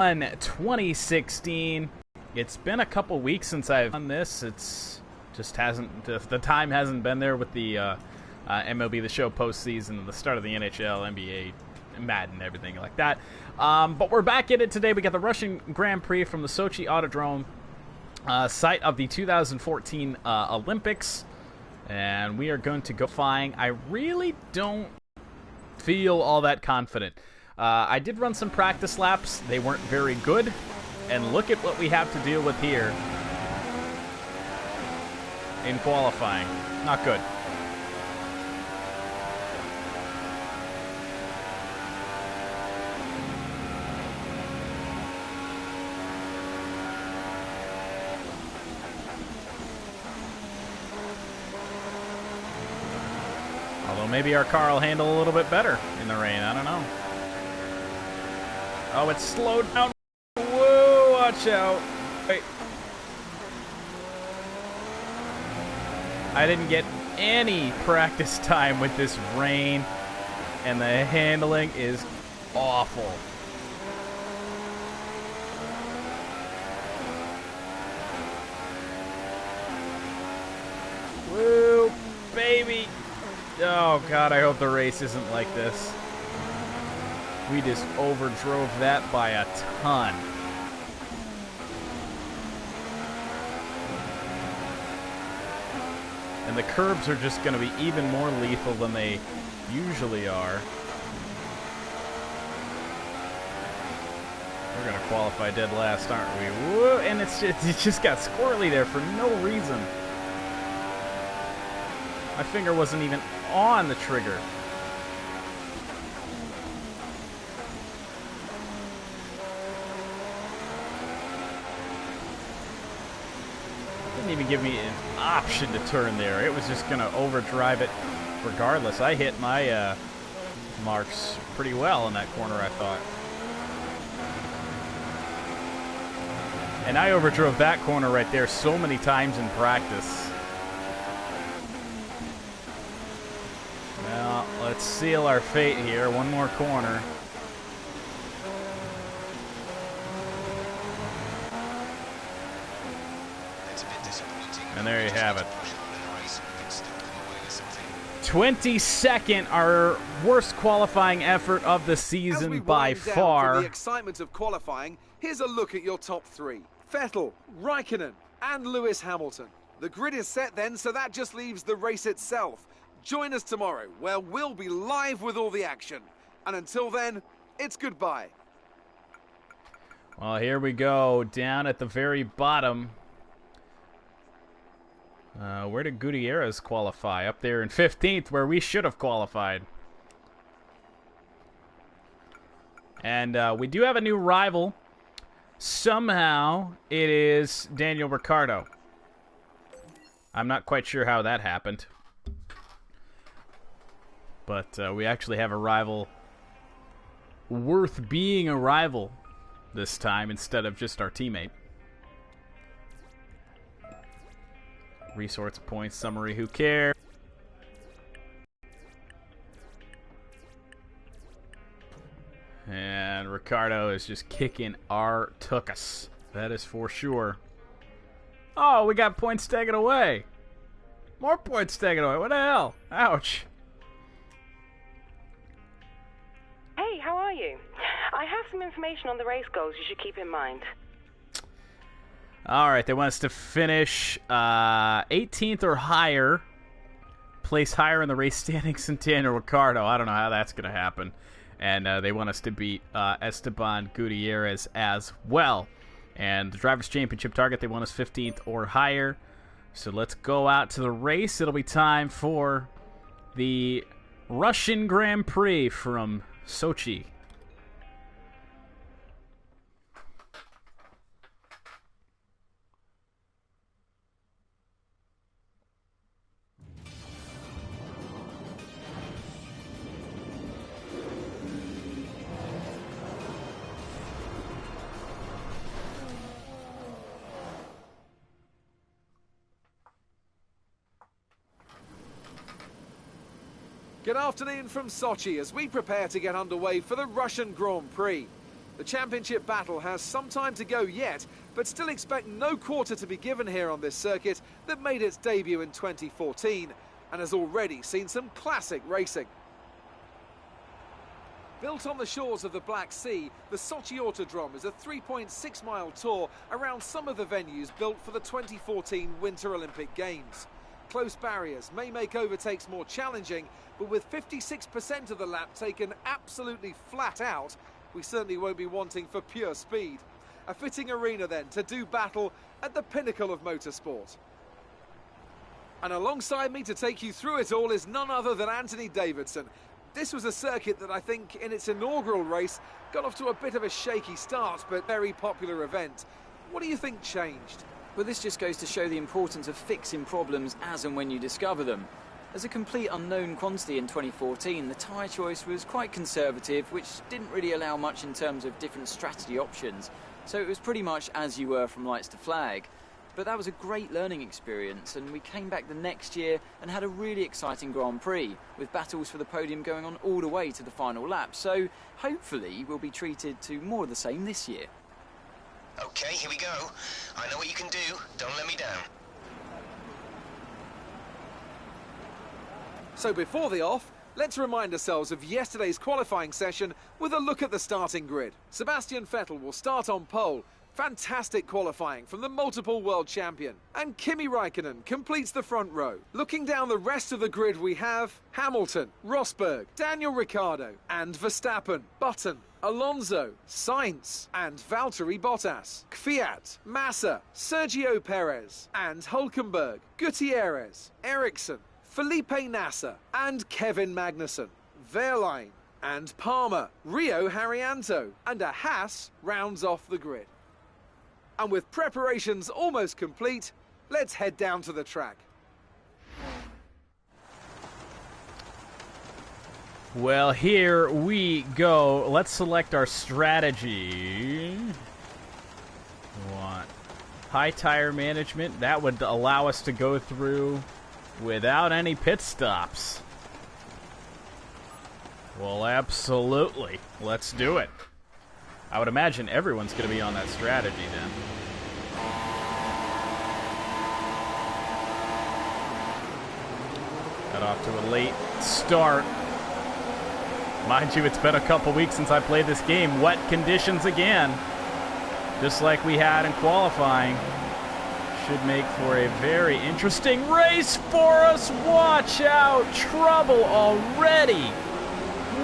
2016. It's been a couple weeks since I've done this. It's just hasn't, the time hasn't been there with the MLB The Show postseason, the start of the NHL, NBA, Madden, everything like that. But we're back in it today. We got the Russian Grand Prix from the Sochi Autodrome, site of the 2014 Olympics, and we are going to go flying. I really don't feel all that confident. I did run some practice laps. They weren't very good. And look at what we have to deal with here in qualifying. Not good. Although maybe our car will handle a little bit better in the rain. I don't know. Oh, it's slowed down. Whoa, watch out. Wait. I didn't get any practice time with this rain, and the handling is awful. Woo, baby. Oh, God, I hope the race isn't like this. We just overdrove that by a ton. And the curbs are just going to be even more lethal than they usually are. We're going to qualify dead last, aren't we? Whoa, and it just got squirrely there for no reason. My finger wasn't even on the trigger. Didn't even give me an option to turn there. It was just going to overdrive it regardless. I hit my marks pretty well in that corner, I thought. And I overdrove that corner right there so many times in practice. Well, let's seal our fate here. One more corner. And there you have it. 22nd, our worst qualifying effort of the season by far. For the excitement of qualifying, here's a look at your top three. Vettel, Raikkonen, and Lewis Hamilton. The grid is set then, so that just leaves the race itself. Join us tomorrow, where we'll be live with all the action. And until then, it's goodbye. Well, here we go, down at the very bottom. Where did Gutierrez qualify? Up there in 15th, where we should have qualified. And we do have a new rival. Somehow, it is Daniel Ricciardo. I'm not quite sure how that happened. But we actually have a rival worth being a rival this time instead of just our teammate. Resource points summary, who cares? And Ricciardo is just kicking our tuchus. That is for sure. Oh, we got points taken away. More points taken away. What the hell? Ouch. Hey, how are you? I have some information on the race goals you should keep in mind. All right, they want us to finish 18th or higher, place higher in the race standings than Daniel Ricciardo. I don't know how that's going to happen. And they want us to beat Esteban Gutierrez as well. And the Drivers' Championship target, they want us 15th or higher. So let's go out to the race. It'll be time for the Russian Grand Prix from Sochi. Good afternoon from Sochi as we prepare to get underway for the Russian Grand Prix. The championship battle has some time to go yet, but still expect no quarter to be given here on this circuit that made its debut in 2014 and has already seen some classic racing. Built on the shores of the Black Sea, the Sochi Autodrome is a 3.6-mile tour around some of the venues built for the 2014 Winter Olympic Games. Close barriers may make overtakes more challenging, but with 56% of the lap taken absolutely flat out, we certainly won't be wanting for pure speed. A fitting arena then to do battle at the pinnacle of motorsport. And alongside me to take you through it all is none other than Anthony Davidson. This was a circuit that I think in its inaugural race got off to a bit of a shaky start, but very popular event. What do you think changed? Well, this just goes to show the importance of fixing problems as and when you discover them. As a complete unknown quantity in 2014, the tyre choice was quite conservative, which didn't really allow much in terms of different strategy options. So it was pretty much as you were from lights to flag. But that was a great learning experience, and we came back the next year and had a really exciting Grand Prix, with battles for the podium going on all the way to the final lap. So hopefully we'll be treated to more of the same this year. Okay, here we go. I know what you can do. Don't let me down. So before the off, let's remind ourselves of yesterday's qualifying session with a look at the starting grid. Sebastian Vettel will start on pole. Fantastic qualifying from the multiple world champion. And Kimi Räikkönen completes the front row. Looking down the rest of the grid, we have Hamilton, Rosberg, Daniel Ricciardo and Verstappen, Button, Alonso, Sainz and Valtteri Bottas, Kvyat, Massa, Sergio Perez and Hülkenberg, Gutierrez, Ericsson, Felipe Nasser and Kevin Magnussen, Wehrlein and Palmer, Rio Haryanto and a Haas rounds off the grid. And with preparations almost complete, let's head down to the track. Well, here we go. Let's select our strategy. We want high tire management. That would allow us to go through without any pit stops. Well, absolutely. Let's do it. I would imagine everyone's going to be on that strategy then. Got off to a late start. Mind you, it's been a couple weeks since I played this game. Wet conditions again. Just like we had in qualifying. Should make for a very interesting race for us. Watch out. Trouble already.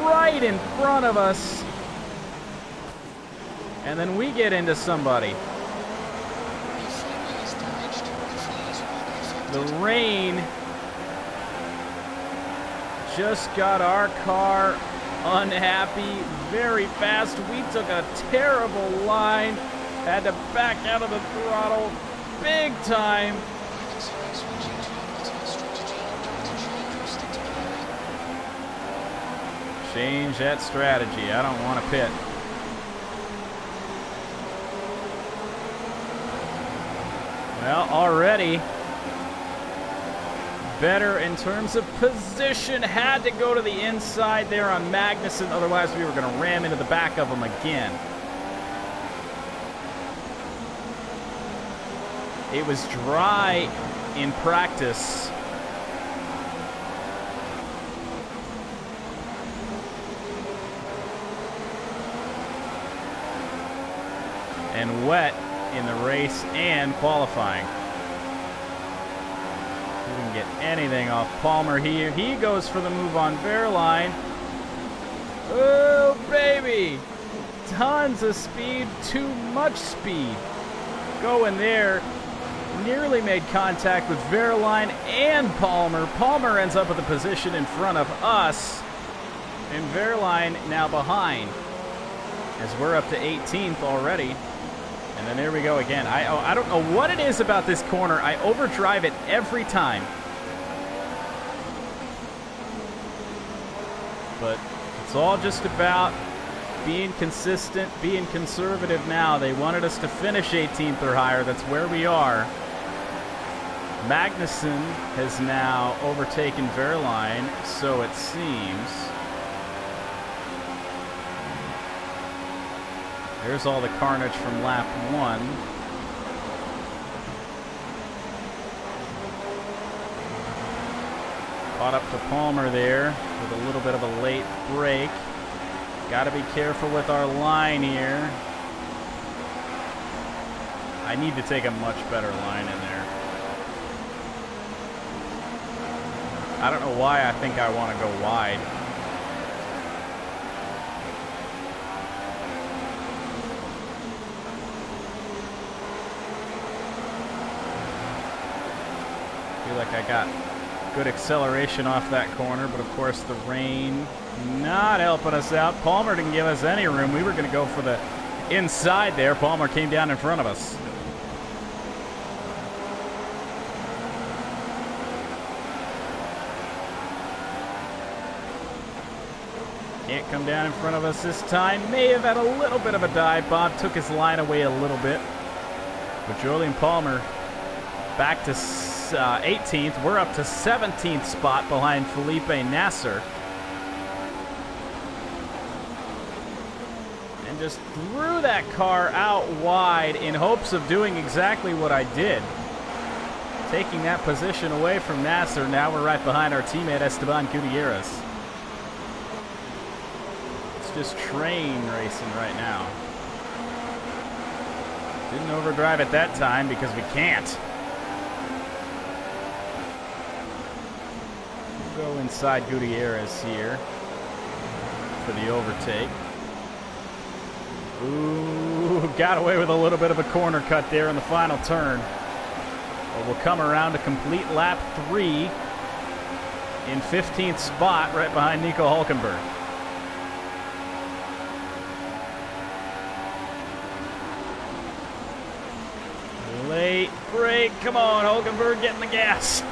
Right in front of us. And then we get into somebody. The rain just got our car unhappy very fast. We took a terrible line. Had to back out of the throttle big time. Change that strategy. I don't want to pit. Well, already better in terms of position. Had to go to the inside there on Magnussen. Otherwise, we were going to ram into the back of him again. It was dry in practice. And wet in the race and qualifying. We didn't get anything off Palmer here. He goes for the move on Wehrlein. Oh, baby. Tons of speed, too much speed. Going there. Nearly made contact with Wehrlein and Palmer. Palmer ends up with a position in front of us. And Wehrlein now behind. As we're up to 18th already. And then there we go again. I don't know what it is about this corner. I overdrive it every time. But it's all just about being consistent, being conservative now. They wanted us to finish 18th or higher. That's where we are. Magnussen has now overtaken Wehrlein, so it seems. There's all the carnage from lap 1. Caught up to Palmer there with a little bit of a late break. Got to be careful with our line here. I need to take a much better line in there. I don't know why I think I want to go wide. Feel like I got good acceleration off that corner, but of course the rain not helping us out. Palmer didn't give us any room. We were going to go for the inside there. Palmer came down in front of us. Can't come down in front of us this time. May have had a little bit of a dive bomb. Took his line away a little bit. But Julian Palmer back to 18th. We're up to 17th spot behind Felipe Nasser. And just threw that car out wide in hopes of doing exactly what I did. Taking that position away from Nasser. Now we're right behind our teammate Esteban Gutierrez. It's just train racing right now. Didn't overdrive at that time because we can't. We'll go inside Gutierrez here for the overtake. Ooh, got away with a little bit of a corner cut there in the final turn. But we'll come around to complete lap 3 in 15th spot right behind Nico Hulkenberg. Late break. Come on, Hulkenberg, get in the gas.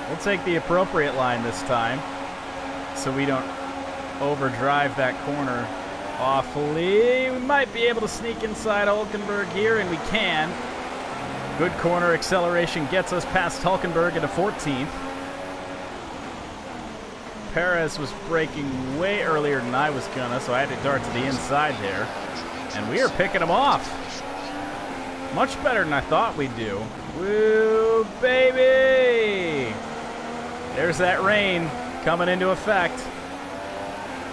We'll take the appropriate line this time so we don't overdrive that corner awfully. We might be able to sneak inside Hulkenberg here, and we can. Good corner acceleration gets us past Hulkenberg into 14th. Perez was braking way earlier than I was gonna, so I had to dart to the inside there. And we are picking him off. Much better than I thought we'd do. Woo, baby! There's that rain coming into effect.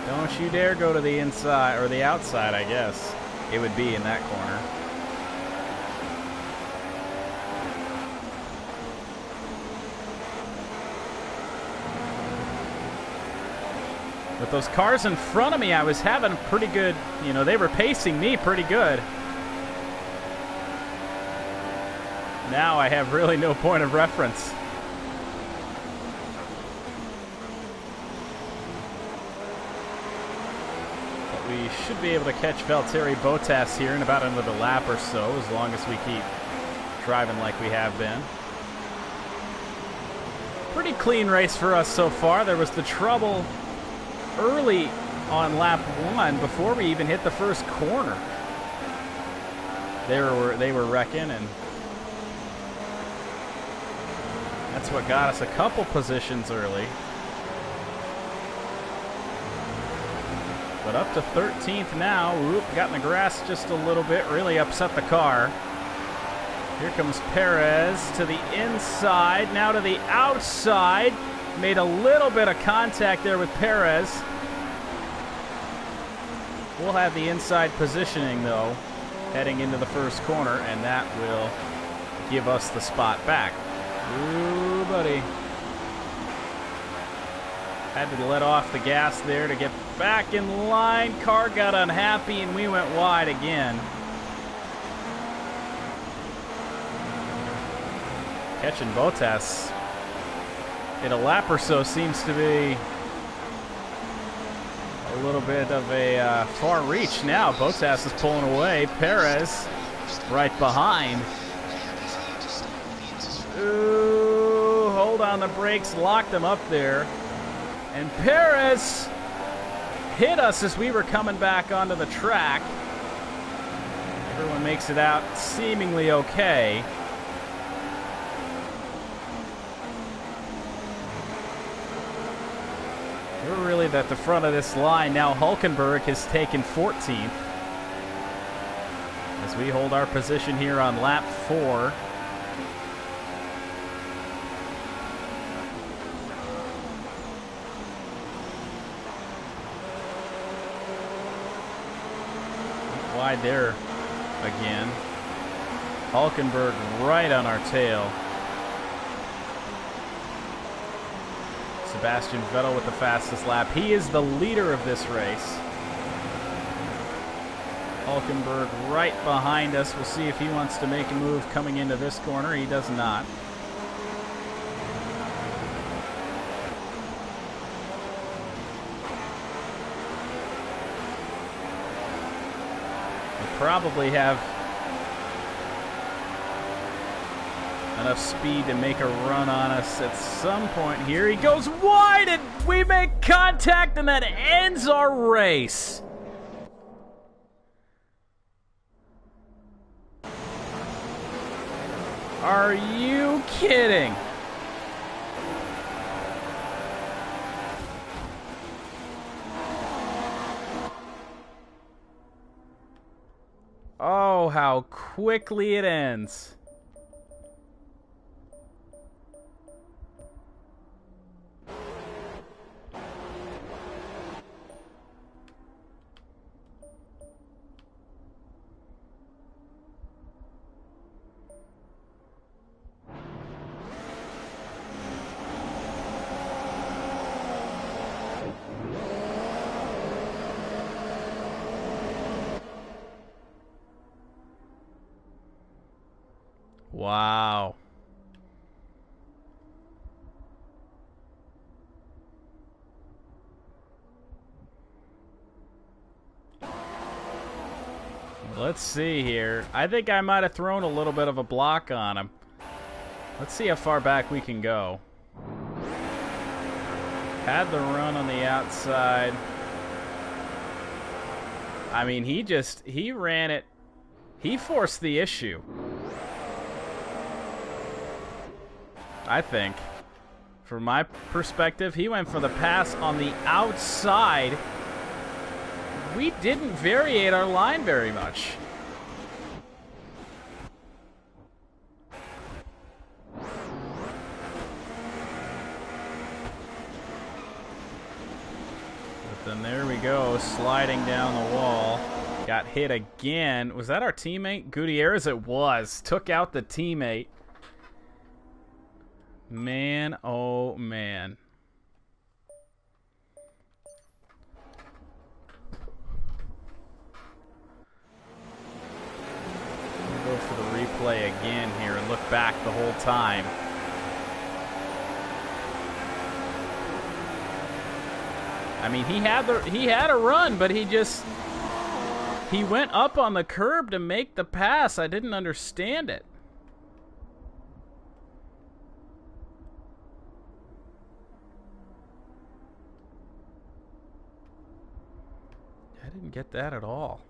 Don't you dare go to the inside, or the outside, I guess. It would be in that corner. With those cars in front of me, I was having pretty good, they were pacing me pretty good. Now I have really no point of reference. But we should be able to catch Valtteri Bottas here in about another lap or so, as long as we keep driving like we have been. Pretty clean race for us so far. There was the trouble early on lap 1 before we even hit the first corner. They were wrecking, and that's what got us a couple positions early. But up to 13th now. Oop, got in the grass just a little bit. Really upset the car. Here comes Perez to the inside, now to the outside. Made a little bit of contact there with Perez. We'll have the inside positioning, though, heading into the first corner, and that will give us the spot back. Ooh, buddy. Had to let off the gas there to get back in line. Car got unhappy, and we went wide again. Catching Bottas in a lap or so seems to be a little bit of a far reach now. Bottas is pulling away. Perez right behind. Ooh, hold on the brakes, locked him up there. And Perez hit us as we were coming back onto the track. Everyone makes it out seemingly okay. really at the front of this line. Now Hulkenberg has taken 14th. As we hold our position here on lap 4. Wide there again. Hulkenberg right on our tail. Sebastian Vettel with the fastest lap. He is the leader of this race. Hulkenberg right behind us. We'll see if he wants to make a move coming into this corner. He does not. We'll probably have enough speed to make a run on us at some point here. He goes wide and we make contact, and that ends our race. Are you kidding? Oh, how quickly it ends. Wow. Let's see here. I think I might have thrown a little bit of a block on him. Let's see how far back we can go. Had the run on the outside. I mean, he ran it. He forced the issue. I think. From my perspective, he went for the pass on the outside. We didn't variate our line very much. But then there we go, sliding down the wall. Got hit again. Was that our teammate? Gutierrez it was. Took out the teammate. Man, oh man. We'll go for the replay again here and look back the whole time. I mean, he had a run, but he went up on the curb to make the pass. I didn't understand it. I didn't get that at all.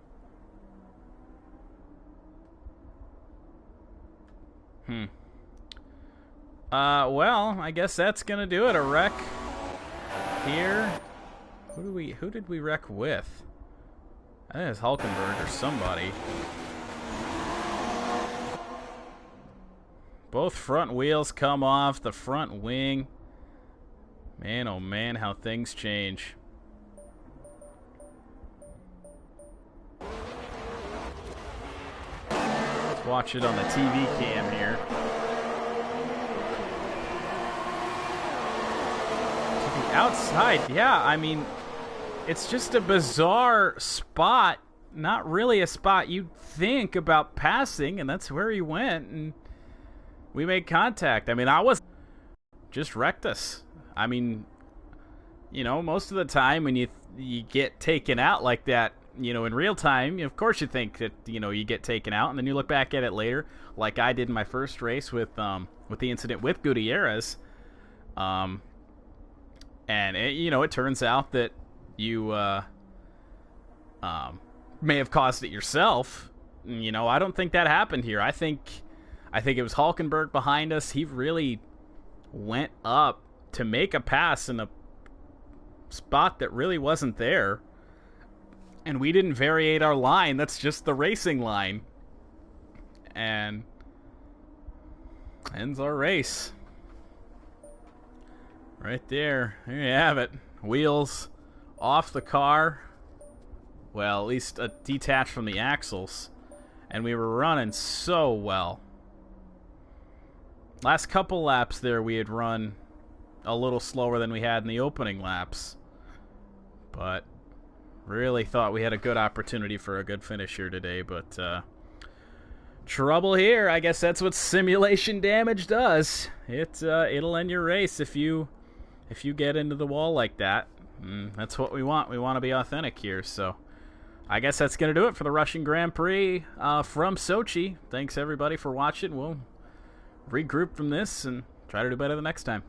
Well, I guess that's gonna do it. A wreck here. Who did we wreck with? I think it's Hulkenberg or somebody. Both front wheels come off, the front wing. Man, oh man, how things change. Let's watch it on the TV cam here. To the outside, yeah, I mean, it's just a bizarre spot. Not really a spot you'd think about passing, and that's where he went, and we made contact. I mean, just wrecked us. I mean, you know, most of the time when you get taken out like that, you know, in real time, of course you think that, you know, you get taken out, and then you look back at it later, like I did in my first race with the incident with Gutierrez, and it, you know, it turns out that you may have caused it yourself. You know, I don't think that happened here. I think it was Hulkenberg behind us. He really went up to make a pass in a spot that really wasn't there. And we didn't variate our line. That's just the racing line. And ends our race. Right there. There you have it. Wheels off the car. Well, at least detached from the axles. And we were running so well. Last couple laps there, we had run a little slower than we had in the opening laps. But really thought we had a good opportunity for a good finish here today. But trouble here. I guess that's what simulation damage does. It'll end your race if you get into the wall like that. That's what we want. We want to be authentic here. So I guess that's going to do it for the Russian Grand Prix from Sochi. Thanks, everybody, for watching. We'll regroup from this and try to do better the next time.